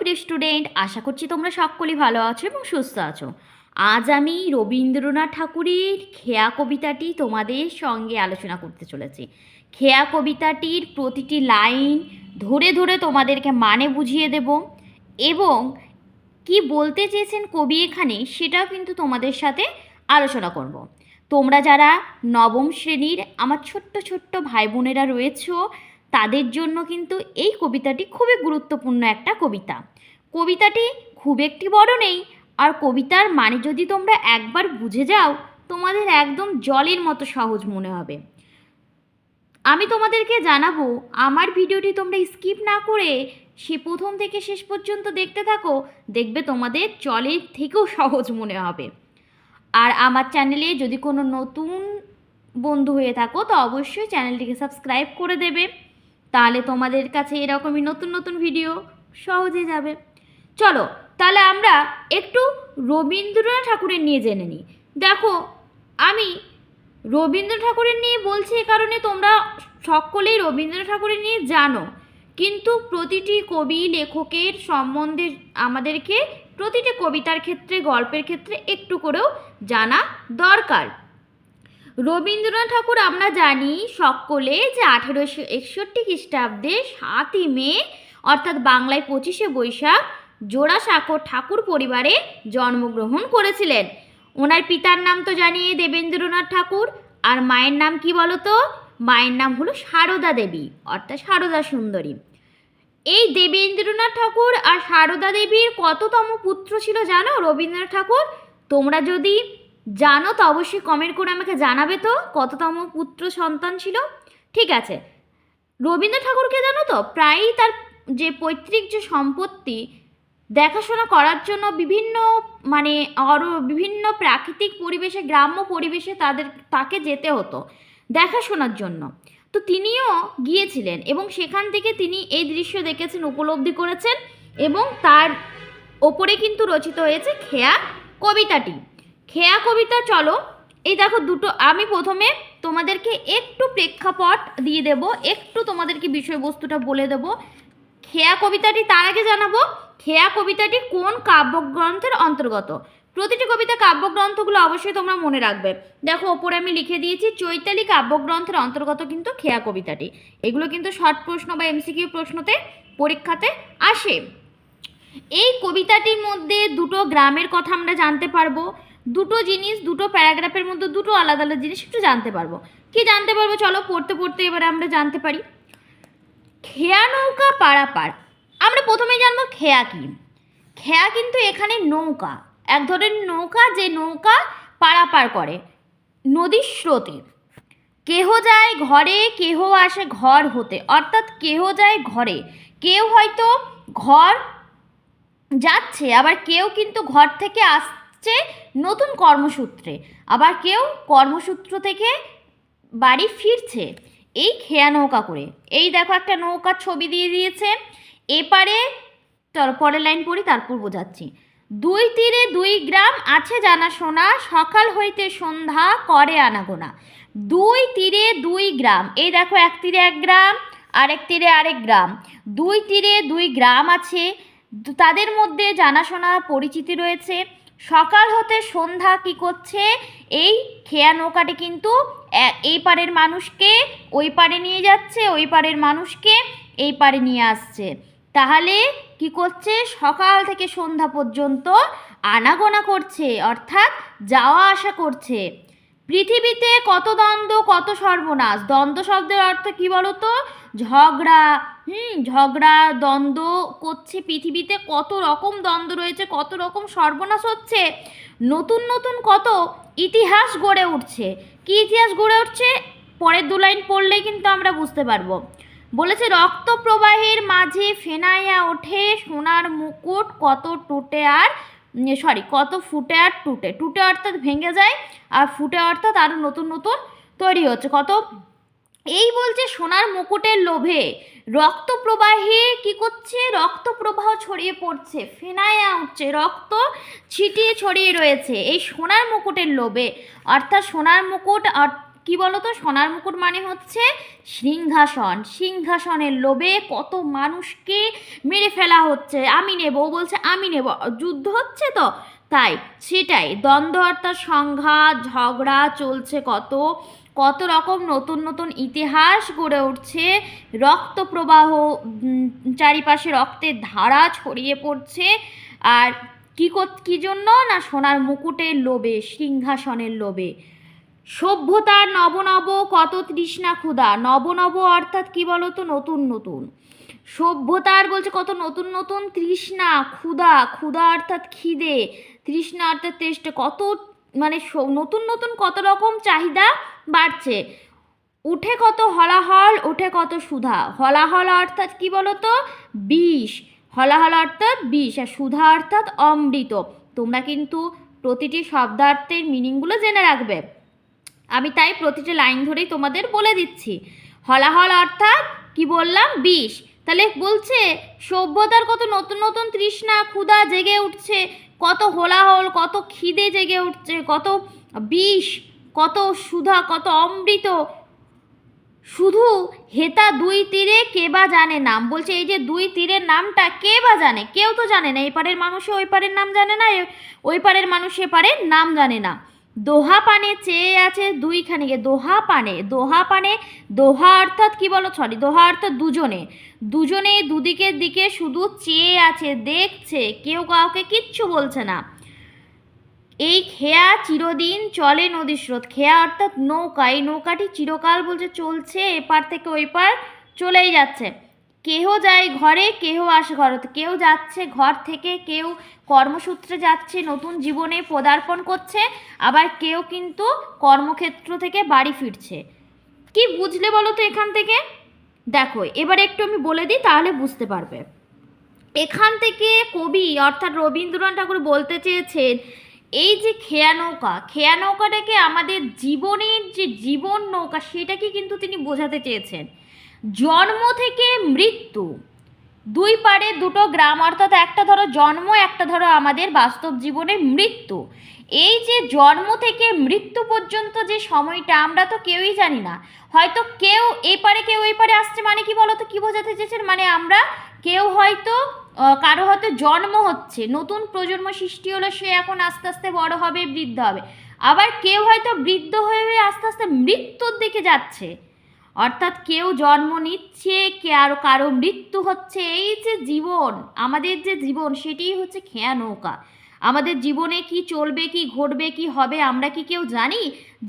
প্রিয় স্টুডেন্ট, আশা করছি তোমরা সকলেই ভালো আছো এবং সুস্থ আছো। আজ আমি রবীন্দ্রনাথ ঠাকুরের খেয়া কবিতাটি তোমাদের সঙ্গে আলোচনা করতে চলেছি। খেয়া কবিতাটির প্রতিটি লাইন ধরে ধরে তোমাদেরকে মানে বুঝিয়ে দেব এবং কি বলতে চেয়েছেন কবি এখানে সেটাও কিন্তু তোমাদের সাথে আলোচনা করব। তোমরা যারা নবম শ্রেণীর আমার ছোট্ট ছোট্ট ভাই বোনেরা রয়েছো, তাদের জন্য কিন্তু এই কবিতাটি খুবই গুরুত্বপূর্ণ একটা কবিতা। কবিতাটি খুব একটি বড় নেই, আর কবিতার মানে যদি তোমরা একবার বুঝে যাও তোমাদের একদম জলের মতো সহজ মনে হবে। আমি তোমাদেরকে জানাবো, আমার ভিডিওটি তোমরা স্কিপ না করে সে প্রথম থেকে শেষ পর্যন্ত দেখতে থাকো, দেখবে তোমাদের জলের থেকেও সহজ মনে হবে। আর আমার চ্যানেলে যদি কোনো নতুন বন্ধু হয়ে থাকো তো অবশ্যই চ্যানেলটিকে সাবস্ক্রাইব করে দেবে, তাহলে তোমাদের কাছে এরকমই নতুন নতুন ভিডিও সহজে যাবে। চলো তাহলে আমরা একটু রবীন্দ্রনাথ ঠাকুরের নিয়ে জেনে নিই। দেখো, আমি রবীন্দ্রনাথ ঠাকুরের নিয়ে বলছি এ কারণে তোমরা সকলেই রবীন্দ্রনাথ ঠাকুরের নিয়ে জানো, কিন্তু প্রতিটি কবি লেখকের সম্বন্ধে আমাদেরকে প্রতিটি কবিতার ক্ষেত্রে গল্পের ক্ষেত্রে একটু করেও জানা দরকার। রবীন্দ্রনাথ ঠাকুর আমরা জানি সকলে যে 1861 খ্রিস্টাব্দে 7ই মে অর্থাৎ বাংলায় 25শে বৈশাখ জোড়াসাঁকোর ঠাকুর পরিবারে জন্মগ্রহণ করেছিলেন। ওনার পিতার নাম তো জানি দেবেন্দ্রনাথ ঠাকুর, আর মায়ের নাম কি বলো তো? মায়ের নাম হলো সারদা দেবী অর্থাৎ সারদা সুন্দরী। এই দেবেন্দ্রনাথ ঠাকুর আর সারদা দেবীর কততম পুত্র ছিল জানো রবীন্দ্রনাথ ঠাকুর? তোমরা যদি জানো তো অবশ্যই কমেন্ট করে আমাকে জানাবে তো কততম পুত্র সন্তান ছিল। ঠিক আছে, রবীন্দ্রনাথ ঠাকুরকে জানো তো প্রায়ই তার যে পৈতৃক যে সম্পত্তি দেখাশোনা করার জন্য বিভিন্ন প্রাকৃতিক পরিবেশে, গ্রাম্য পরিবেশে তাকে যেতে হতো দেখাশোনার জন্য। তো তিনিও গিয়েছিলেন এবং সেখান থেকে তিনি এই দৃশ্য দেখেছেন, উপলব্ধি করেছেন, এবং তার ওপরে কিন্তু রচিত হয়েছে খেয়া কবিতাটি। খেয়া কবিতা, চলো এই দেখো দুটো, আমি প্রথমে তোমাদেরকে একটু প্রেক্ষাপট দিয়ে দেব, একটু তোমাদেরকে বিষয়বস্তুটা বলে দেব। খেয়া কবিতাটি তার আগে জানাবো খেয়া কবিতাটি কোন কাব্যগ্রন্থের অন্তর্গত। প্রতিটি কবিতা কাব্যগ্রন্থগুলো অবশ্যই তোমরা মনে রাখবে। দেখো ওপরে আমি লিখে দিয়েছি, চৈতালি কাব্যগ্রন্থের অন্তর্গত কিন্তু খেয়া কবিতাটি। এগুলো কিন্তু শর্ট প্রশ্ন বা এমসিকিউ প্রশ্নতে পরীক্ষাতে আসে। এই কবিতাটির মধ্যে দুটো গ্রামের কথা আমরা জানতে পারবো, দুটো জিনিস, দুটো প্যারাগ্রাফের মধ্যে দুটো আলাদা আলাদা জিনিস একটু জানতে পারবো। কি জানতে পারবো চলো পড়তে পড়তে এবারে আমরা জানতে পারি। খেয়া নৌকা পারাপার, আমরা প্রথমেই জানবো খেয়া কি। খেয়া কিন্তু এখানে নৌকা, এক ধরনের নৌকা, যে নৌকা পারাপার করে নদীর স্রোতে। কেহ যায় ঘরে, কেহ আসে ঘর হতে, অর্থাৎ কেহ যায় ঘরে, কেউ হয়তো ঘর যাচ্ছে, আবার কেউ কিন্তু ঘর থেকে আসছে নতুন কর্মসূত্রে, আবার কেউ কর্মসূত্র থেকে বাড়ি ফিরছে এই খেয়া নৌকা করে। এই দেখো একটা নৌকার ছবি দিয়ে দিয়েছে। এপারে পরের লাইন পড়ি তারপর বোঝাচ্ছি। দুই তীরে দুই গ্রাম আছে জানাশোনা, সকাল হইতে সন্ধ্যা করে আনাগোনা। দুই তীরে দুই গ্রাম, এই দেখো এক তীরে এক গ্রাম, আরেক তীরে আরেক গ্রাম, দুই তীরে দুই গ্রাম আছে, তাদের মধ্যে জানাশোনা পরিচিতি রয়েছে। সকাল হতে সন্ধ্যা কি করছে, এই খেয়া নৌকাটি কিন্তু এই পারের মানুষকে ওই পারে নিয়ে যাচ্ছে, ওই পারের মানুষকে এই পারে নিয়ে আসছে। তাহলে কি করছে, সকাল থেকে সন্ধ্যা পর্যন্ত আনাগোনা করছে, অর্থাৎ যাওয়া আসা করছে। পৃথিবীতে কত দ্বন্দ্ব কত সর্বনাশ, দ্বন্দ্ব শব্দের অর্থ কি বলো তো? ঝগড়া। ঝগড়া দ্বন্দ্ব করছে, পৃথিবীতে কত রকম দ্বন্দ্ব রয়েছে, কত রকম সর্বনাশ হচ্ছে, নতুন নতুন কত ইতিহাস গড়ে উঠছে। কি ইতিহাস গড়ে উঠছে পরের দু লাইন পড়লেই কিন্তু আমরা বুঝতে পারবো। বলেছে রক্ত প্রবাহের মাঝে ফেনাইয়া ওঠে সোনার মুকুট, কত ফুটে আর টুটে। টুটে অর্থাৎ ভেঙে যায়, আর ফুটে অর্থাৎ আরও নতুন নতুন তৈরি হচ্ছে। এই বলছে সোনার মুকুটের লোভে রক্ত প্রবাহে কি করছে, রক্ত প্রবাহ ছড়িয়ে পড়ছে, ফেনাইয়া উঠছে, রক্ত ছিটিয়ে ছড়িয়ে রয়েছে এই সোনার মুকুটের লোভে। অর্থাৎ সোনার মুকুট কি বলো তো, সোনার মুকুট মানে হচ্ছে সিংহাসন। সিংহাসনের লোভে কত মানুষকে মেরে ফেলা হচ্ছে, আমি নেব, ও বলছে আমি নেব, যুদ্ধ হচ্ছে তো তাই, সেটাই দ্বন্দ্ব অর্থাৎ সংঘাত ঝগড়া চলছে, কত কত রকম নতুন নতুন ইতিহাস গড়ে উঠছে, রক্ত প্রবাহ, চারিপাশে রক্তের ধারা ছড়িয়ে পড়ছে। আর কি জন্য না, সোনার মুকুটের লোভে, সিংহাসনের লোভে। সভ্যতার নব নব কত তৃষ্ণা ক্ষুধা, নব নব অর্থাৎ কি বলতো, নতুন নতুন। সভ্যতার বলছে কত নতুন নতুন তৃষ্ণা, ক্ষুধা, ক্ষুধা অর্থাৎ খিদে, তৃষ্ণা অর্থাৎ তেষ্টা, কত মানে নতুন নতুন কত রকম চাহিদা বাড়ছে। উঠে কত হলাহল, ওঠে কত সুধা, হলাহল অর্থাৎ কি বলতো, বিষ, হলাহল অর্থাৎ বিষ, আর সুধা অর্থাৎ অমৃত। তোমরা কিন্তু প্রতিটি শব্দার্থের মিনিংগুলো জেনে রাখবে, আমি তাই প্রতিটি লাইন ধরেই তোমাদের বলে দিচ্ছি। হলাহল অর্থাৎ কি বললাম, বিষ। তাহলে বলছে সভ্যতার কত নতুন নতুন তৃষ্ণা ক্ষুধা জেগে উঠছে, কত হোলাহল, কত খিদে জেগে উঠছে, কত বিষ, কত সুধা, কত অমৃত। শুধু হেতা দুই তীরে কে বা জানে নাম, বলছে এই যে দুই তীরের নামটা কে বা জানে, কেউ তো জানে না, এই পারের মানুষে ওই পারের নাম জানে না, ওই পারের মানুষ এ পারের নাম জানে না। দোহা পানে চেয়ে আছে দুইখানিকে, দোহা পানে, দোহা পানে, দোহা অর্থাৎ কি বলো, দোহা অর্থাৎ দুজনে, দুজনে দুদিকের দিকে শুধু চেয়ে আছে, দেখছে, কেউ কাউকে কিচ্ছু বলছে না। এই খেয়া চিরদিন চলে নদীর স্রোত, খেয়া অর্থাৎ নৌকা, এই নৌকাটি চিরকাল বলছে চলছে, এপার থেকে ওই পার চলেই যাচ্ছে। কেহ যায় ঘরে, কেহ আসে ঘর, কেউ যাচ্ছে ঘর থেকে, কেউ কর্মসূত্রে যাচ্ছে, নতুন জীবনে পদার্পণ করছে, আবার কেউ কিন্তু কর্মক্ষেত্র থেকে বাড়ি ফিরছে। কি বুঝলে বলো তো এখান থেকে? দেখো এবার একটু আমি বলে দিই, তাহলে বুঝতে পারবে। এখান থেকে কবি অর্থাৎ রবীন্দ্রনাথ ঠাকুর বলতে চেয়েছেন, এই যে খেয়া নৌকা, খেয়া নৌকাটাকে আমাদের জীবনের যে জীবন নৌকা, সেটাকে কিন্তু তিনি বোঝাতে চেয়েছেন। জন্ম থেকে মৃত্যু, দুই পারে দুটো গ্রাম, অর্থাৎ একটা ধরো জন্ম, একটা ধরো আমাদের বাস্তব জীবনে মৃত্যু। এই যে জন্ম থেকে মৃত্যু পর্যন্ত যে সময়টা, আমরা তো কেউই জানি না, হয়তো কেউ এই পারে কেউ ওই পারে আসছে, মানে কি বলতো, কি বোঝাতে চেয়েছেন, মানে আমরা কেউ হয়তো কারো হয়তো জন্ম হচ্ছে, নতুন প্রজন্ম সৃষ্টি হলো, সে এখন আস্তে আস্তে বড় হবে, বৃদ্ধ হবে, আবার কেউ হয়তো বৃদ্ধ হয়ে হয়ে আস্তে আস্তে মৃত্যুর দিকে যাচ্ছে, অর্থাৎ কেউ জন্ম নিচ্ছে, কারো মৃত্যু হচ্ছে। এই যে জীবন, আমাদের যে জীবন, সেটাই হচ্ছে খেয়া নৌকা। আমাদের জীবনে কি চলবে, কি ঘটবে, কি হবে, আমরা কি কেউ জানি?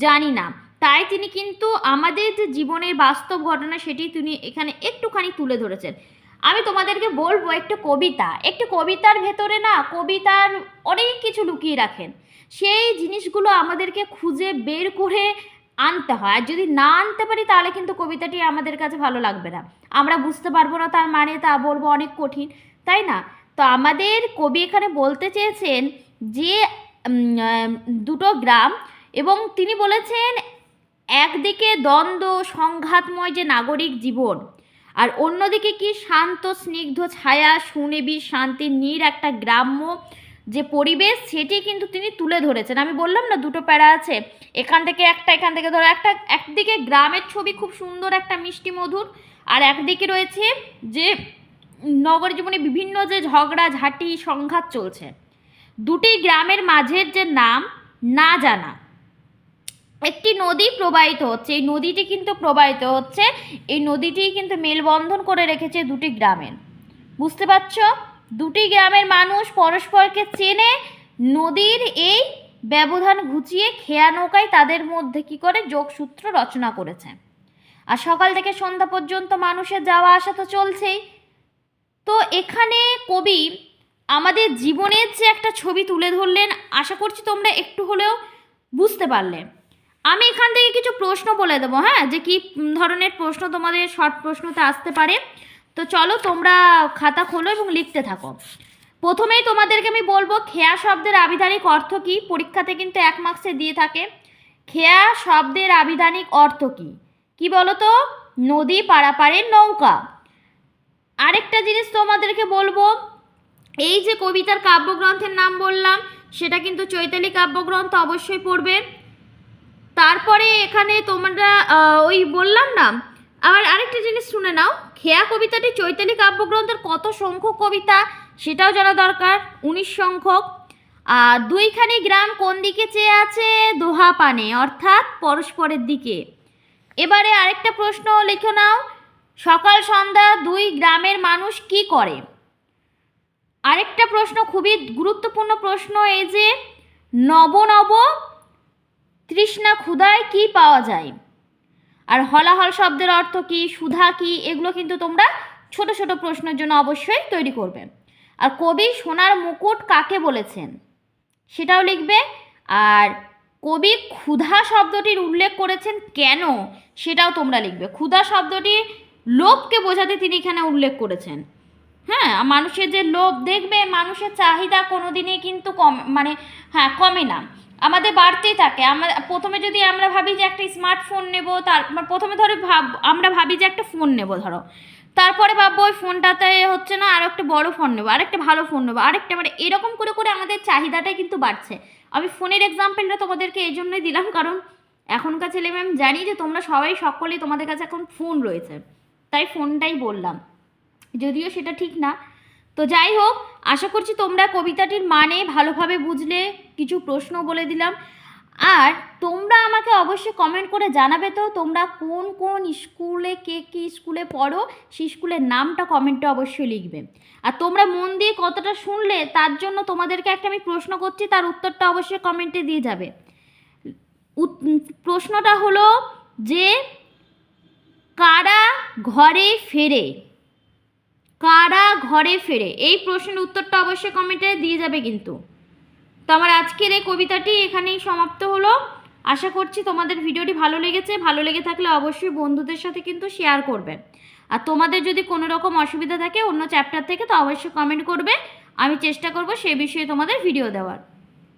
জানি না। তাই তিনি কিন্তু আমাদের যে জীবনের বাস্তব ঘটনা, সেটি তিনি এখানে একটুখানি তুলে ধরেছেন। আমি তোমাদেরকে বলবো একটু কবিতা, একটু কবিতার ভেতরে না, কবিতার অনেক কিছু লুকিয়ে রাখেন, সেই জিনিসগুলো আমাদেরকে খুঁজে বের করে আনতে হয়। আর যদি না আনতে পারি, তাহলে কিন্তু কবিতাটি আমাদের কাছে ভালো লাগবে না, আমরা বুঝতে পারবো না তার মানে, তা বলবো অনেক কঠিন, তাই না? তো আমাদের কবি এখানে বলতে চেয়েছেন যে দুটো গ্রাম, এবং তিনি বলেছেন একদিকে দ্বন্দ্ব সংঘাতময় যে নাগরিক জীবন, আর অন্যদিকে কি শান্ত স্নিগ্ধ ছায়া, সুনিবিড় শান্তির নীড়, একটা গ্রাম্য যে পরিবেশ, সেটি কিন্তু তিনি তুলে ধরেছেন। আমি বললাম না দুটো প্যারা আছে, এখান থেকে একটা, এখান থেকে ধরো একটা, একদিকে গ্রামের ছবি খুব সুন্দর একটা মিষ্টি মধুর, আর একদিকে রয়েছে যে নগর জীবনে বিভিন্ন যে ঝগড়া ঝাঁটি সংঘাত চলছে, দুটি গ্রামের মাঝের যে নাম না জানা, একটি নদী প্রবাহিত হচ্ছে, এই নদীটি কিন্তু প্রবাহিত হচ্ছে, এই নদীটি কিন্তু মেলবন্ধন করে রেখেছে দুটি গ্রামের, বুঝতে পারছো? দুটি গ্রামের মানুষ পরস্পরকে চেনে, নদীর এই ব্যবধান ঘুচিয়ে খেয়া নৌকায় তাদের মধ্যে কি করে যোগসূত্র রচনা করেছে। আর সকাল থেকে সন্ধ্যা পর্যন্ত মানুষের যাওয়া আসা তো চলছেই। তো এখানে কবি আমাদের জীবনের যে একটা ছবি তুলে ধরলেন, আশা করছি তোমরা একটু হলেও বুঝতে পারলে। আমি এখান থেকে কিছু প্রশ্ন বলে দেবো, হ্যাঁ, যে কি ধরনের প্রশ্ন তোমাদের শর্ট প্রশ্নতে আসতে পারে। তো চলো তোমরা খাতা খোলো এবং লিখতে থাকো। প্রথমেই তোমাদেরকে আমি বলবো, খেয়া শব্দের আবিধানিক অর্থ কি, পরীক্ষাতে কিন্তু 1 মার্কসে দিয়ে থাকে। খেয়া শব্দের আবিধানিক অর্থ কি, কি বলো তো? নদী পারাপারের নৌকা। আরেকটা জিনিস তোমাদেরকে বলবো, এই যে কবিতার কাব্যগ্রন্থের নাম বললাম, সেটা কিন্তু চৈতালি কাব্যগ্রন্থ, অবশ্যই পড়বে। তারপরে এখানে তোমরা ওই বললাম না, আবার আরেকটা জিনিস শুনে নাও, খেয়া কবিতাটি চৈতালি কাব্যগ্রন্থের কত সংখ্যক কবিতা সেটাও জানা দরকার, 19 সংখ্যক। আর দুইখানি গ্রাম কোন দিকে চেয়ে আছে, দোহা পানে, অর্থাৎ পরস্পরের দিকে। এবারে আরেকটা প্রশ্ন লিখে নাও, সকাল সন্ধ্যা দুই গ্রামের মানুষ কি করে। আরেকটা প্রশ্ন খুবই গুরুত্বপূর্ণ প্রশ্ন, এই যে নব নব তৃষ্ণা ক্ষুধায় কি পাওয়া যায়। আর হলাহল শব্দের অর্থ কি, সুধা কি, এগুলো কিন্তু তোমরা ছোট ছোট প্রশ্নের জন্য অবশ্যই তৈরি করবে। আর কবি সোনার মুকুট কাকে বলেছেন সেটাও লিখবে। আর কবি ক্ষুধা শব্দটির উল্লেখ করেছেন কেন সেটাও তোমরা লিখবে। ক্ষুধা শব্দটি লোভকে বোঝাতে তিনি এখানে উল্লেখ করেছেন। হ্যাঁ, মানুষের যে লোভ, দেখবে মানুষের চাহিদা কোনোদিনই কিন্তু কমে না, আমাদের বাড়তেই থাকে। প্রথমে যদি আমরা ভাবি যে একটা স্মার্টফোন নেব, প্রথমে আমরা ভাবি যে একটা ফোন নেব, ধরো, তারপরে ভাববো ওই ফোনটাতে হচ্ছে না, আরও একটা বড় ফোন নেবো, আরেকটা ভালো ফোন নেবো, আরেকটা, এরকম করে করে আমাদের চাহিদাটাই কিন্তু বাড়ছে। আমি ফোনের এক্সাম্পলটা তোমাদেরকে এই জন্যই দিলাম, কারণ এখনকার ছেলেমেয়ে আমি জানি যে তোমরা সকলেই তোমাদের কাছে এখন ফোন রয়েছে, তাই ফোনটাই বললাম, যদিও সেটা ঠিক না। তো যাই হোক, আশা করছি তোমরা কবিতাটির মানে ভালোভাবে বুঝলে, কিছু প্রশ্ন বলে দিলাম। আর তোমরা আমাকে অবশ্যই কমেন্ট করে জানাবে তো তোমরা কোন কোন স্কুলে, কে স্কুলে পড়ো, সেই স্কুলের নামটা কমেন্টে অবশ্যই লিখবে। আর তোমরা মন দিয়ে কতটা শুনলে তার জন্য তোমাদেরকে একটা আমি প্রশ্ন করছি, তার উত্তরটা অবশ্যই কমেন্টে দিয়ে যাবে। প্রশ্নটা হলো যে কারা ঘরে ফেরে, কারা ঘরে ফেরে, এই প্রশ্নের উত্তরটা অবশ্যই কমেন্টে দিয়ে যাবে কিন্তু। তো আমার আজকের এই কবিতাটি এখানেই সমাপ্ত হলো। আশা করছি তোমাদের ভিডিওটি ভালো লেগেছে, ভালো লেগে থাকলে অবশ্যই বন্ধুদের সাথে কিন্তু শেয়ার করবে। আর তোমাদের যদি কোনো রকম অসুবিধা থাকে অন্য চ্যাপ্টার থেকে, তো অবশ্যই কমেন্ট করবে, আমি চেষ্টা করব সে বিষয়ে তোমাদের ভিডিও দেওয়ার।